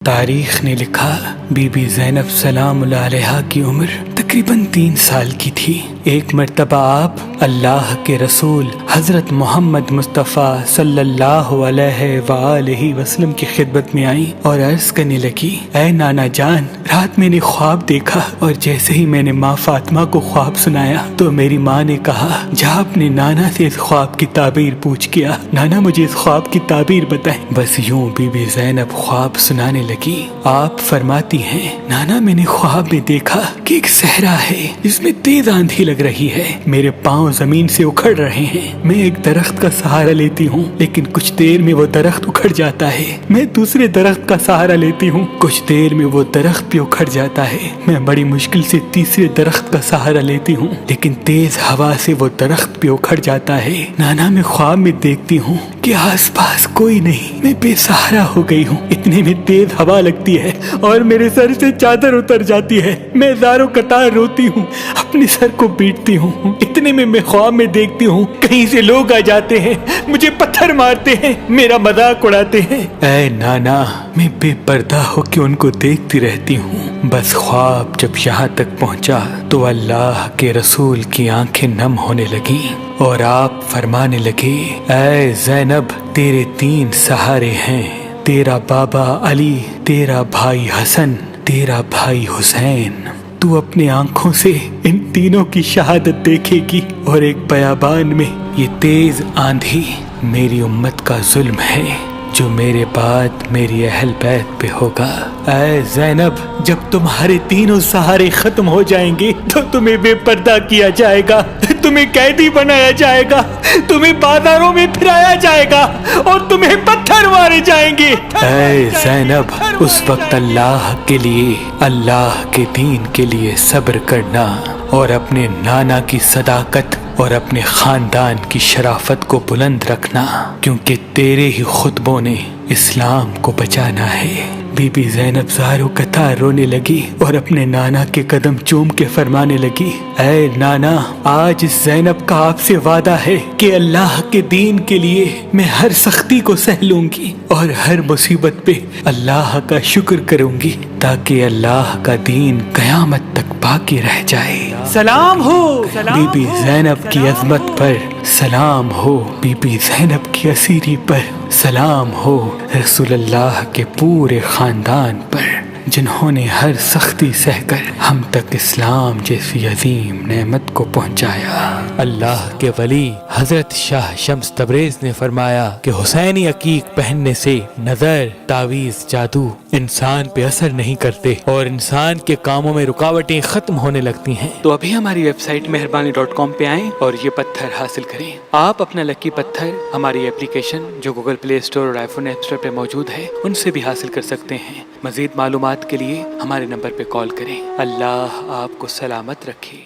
تاریخ نے لکھا بی بی زینب سلام اللہ علیہا کی عمر تقریباً 3 سال کی تھی۔ ایک مرتبہ آپ اللہ کے رسول حضرت محمد مصطفیٰ صلی اللہ علیہ وآلہ وسلم کی خدمت میں آئیں اور عرض کرنے لگی، اے نانا جان، رات میں نے خواب دیکھا اور جیسے ہی میں نے ماں فاطمہ کو خواب سنایا تو میری ماں نے کہا، جا اپنے نانا سے اس خواب کی تعبیر پوچھ کیا، نانا مجھے اس خواب کی تعبیر بتائیں۔ بس یوں بی بی زینب خواب سنانے لگی۔ آپ فرماتی ہیں، نانا میں نے خواب میں دیکھا کہ ایک صحرا ہے جس میں تیز آندھی لگ رہی ہے، میرے پاؤں زمین سے اکھڑ رہے ہیں، میں ایک درخت کا سہارا لیتی ہوں لیکن کچھ دیر میں وہ درخت اکھڑ جاتا ہے، میں دوسرے درخت کا سہارا لیتی ہوں، کچھ دیر میں وہ درخت بھی اکھڑ جاتا ہے، میں بڑی مشکل سے تیسرے درخت کا سہارا لیتی ہوں لیکن تیز ہوا سے وہ درخت بھی اکھڑ جاتا ہے۔ نانا میں خواب میں دیکھتی ہوں کہ آس پاس کوئی نہیں، میں بے سہارا ہو گئی ہوں، اتنے میں تیز ہوا لگتی ہے اور میرے سر سے چادر اتر جاتی ہے، میں زاروں قطار روتی ہوں، اپنے سر کو پیٹتی ہوں، اتنے میں خواب میں دیکھتی ہوں کہیں سے لوگ آ جاتے ہیں، مجھے پتھر مارتے ہیں، میرا مذاق اڑاتے ہیں۔ اے نانا، میں بے پردہ ہو کے ان کو دیکھتی رہتی ہوں۔ بس خواب جب یہاں تک پہنچا تو اللہ کے رسول کی آنکھیں نم ہونے لگیں اور آپ فرمانے لگے، اے زینب، تیرے 3 سہارے ہیں، تیرا بابا علی، تیرا بھائی حسن، تیرا بھائی حسین، تو اپنے آنکھوں سے ان تینوں کی شہادت دیکھے گی اور ایک بیابان میں یہ تیز آندھی میری امت کا ظلم ہے جو میرے بعد میری اہل بیت پہ ہوگا۔ اے زینب، جب تمہارے تینوں سہارے ختم ہو جائیں گے تو تمہیں بے پردہ کیا جائے گا، تمہیں قیدی بنایا جائے گا، تمہیں بازاروں میں پھرایا جائے گا اور تمہیں پتھر مارے جائیں گے۔ اے زینب، اس وقت اللہ کے لیے، اللہ کے دین کے لیے صبر کرنا اور اپنے نانا کی صداقت اور اپنے خاندان کی شرافت کو بلند رکھنا، کیونکہ تیرے ہی خطبوں نے اسلام کو بچانا ہے۔ بی بی زینب زاروں قطار رونے لگی اور اپنے نانا کے قدم چوم کے فرمانے لگی، اے نانا، آج زینب کا آپ سے وعدہ ہے کہ اللہ کے دین کے لیے میں ہر سختی کو سہ لوں گی اور ہر مصیبت پہ اللہ کا شکر کروں گی تاکہ اللہ کا دین قیامت تک باقی رہ جائے۔ سلام ہو بی بی زینب کی عظمت پر، سلام ہو بی بی زینب کی اسیری پر، سلام ہو رسول اللہ کے پورے خاندان پر جنہوں نے ہر سختی سہ کر ہم تک اسلام جیسی عظیم نعمت کو پہنچایا۔ اللہ کے ولی حضرت شاہ شمس تبریز نے فرمایا کہ حسینی عقیق پہننے سے نظر، تعویذ، جادو انسان پہ اثر نہیں کرتے اور انسان کے کاموں میں رکاوٹیں ختم ہونے لگتی ہیں۔ تو ابھی ہماری ویب سائٹ مہربانی.com پہ آئیں اور یہ پتھر حاصل کریں۔ آپ اپنا لکی پتھر ہماری اپلیکیشن جو گوگل پلے اسٹور اور آئی فون ایپ اسٹور پہ موجود ہے ان سے بھی حاصل کر سکتے ہیں۔ مزید معلومات کے لیے ہمارے نمبر پہ کال کریں۔ اللہ آپ کو سلامت رکھے۔